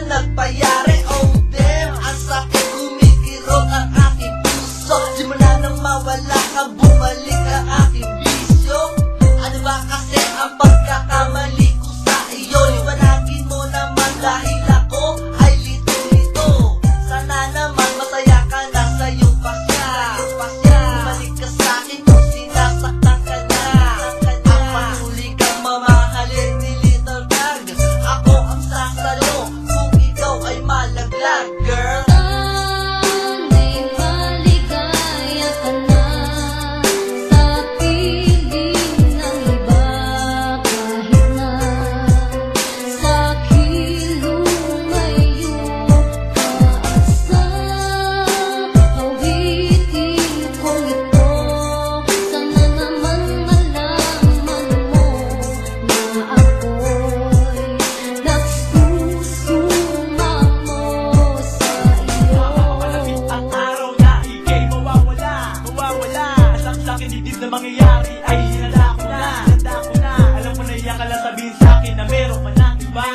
nagpayari. Oh damn, ang sakit, kumikirot ang aking puso. Simula nang mawala ka, bumalik ang aking bisyo. Ano ba kasi ang pagkakamali ko sa iyo? Liwanagin mo naman dahil ako ay lito-lito. Sana naman masaya ka na sa iyong pasya. Bumalik ka sa'kin kung sinasaktan ka na. Ang patuloy kang mamahalin ni Little Dog. Ako ang sasalo kung ikaw ay malaglag, girl. Na mangyayari ay hinala ko na. Alam mo na iyan ka lang sabihin sa'kin na meron ka ng iba.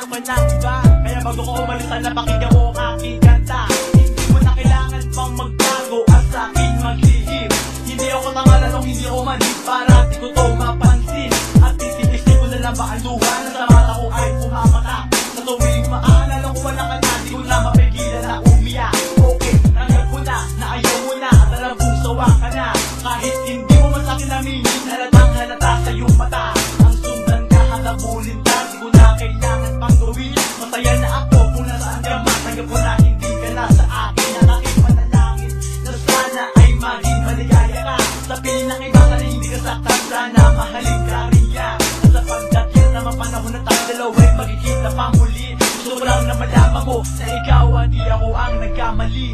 Kaya bago ko umalis sana pakinggan mo ang aking kanta. Hindi mo na kailangan pang magbago at sa'kin maglihim. Hindi ako tanga lalong hindi ako manis para di ko to mapansin. At titiisin ko na lang ba ang luha na sa mata ko ay pumamata. Sa tuwing maaalala ko wala ka na, di ko na mapigilan na umiyak. Okay, tanggap ko na ayaw mo na at alam kong sawa ka na. Kahit hindi mo man sa'kin aminin, halatang halata sa iyong mata. Ang sundan ka, hatabulin ka, di ko na kailangan pang gawin. Masaya na ako kung nasaan ka man, tanggap ko na hindi ka na sa akin. Ang aking panalangin na sana ay maging maligaya ka. Sa piling ng iba ka na hindi ka saktan, sana mahalin ka rin yan. Sa sapagkat yan naman panahon na tayo dalawa ay magkikita pa muli. Gusto ko lang na malaman mo na ikaw hindi ako ang nagkamali.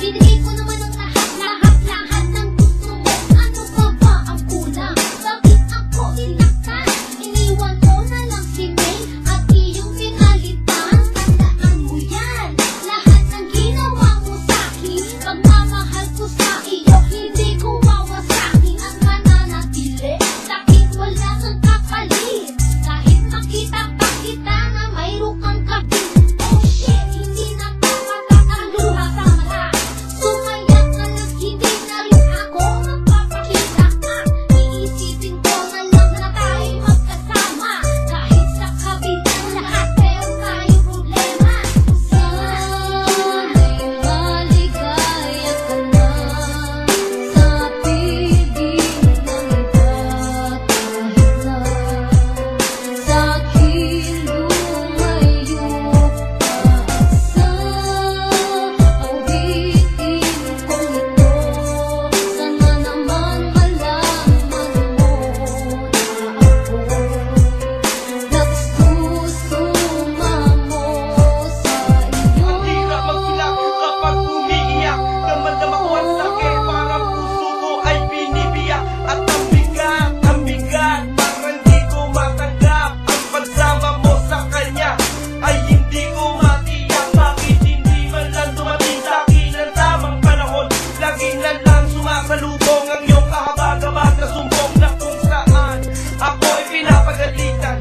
Binigay ko naman ang lahat ng gusto mo. Ano pa ba ang kulang? Bakit ako ilaktan? Iniwan ko na lang si May at iyong pinalitan. Tandaan mo yan, lahat ng ginawa mo sa'kin. Pagmamahal ko sa iyo, hindi ko wawasakin. Ang mananatili, sakit wala kang kapalit. Kahit makita pa kita na mayroon kang kabit. Oh shit, hindi na papatak ang luha sa mata. Sumaya ka lang, hindi na rin ako magpapakita ka. Iisipin ko na lang na tayo'y magkasama. Kahit sa kabilang lahat, pero tayong problema. Sana'y maligaya ka na sa piling ng iba. Kahit na sa akin lumayo ka. Sa awitin kong ito, sana naman malaman mo na ako'y nagsusumamo sa iyo. Ang hirap mag-ilak kapag umiiyak. Damdam ko ang sakit, parang puso ko ay binibiyak. At ang bigat, parang di ko matanggap. Ang pagsama mo sa kanya ay hindi ko matiyak. Bakit hindi man lang dumating sa'kin ang tamang panahon? Lagi na lang sumasalubong ang iyong kahabag-habag na sumbong na kung saan ako ay pinapagalitan.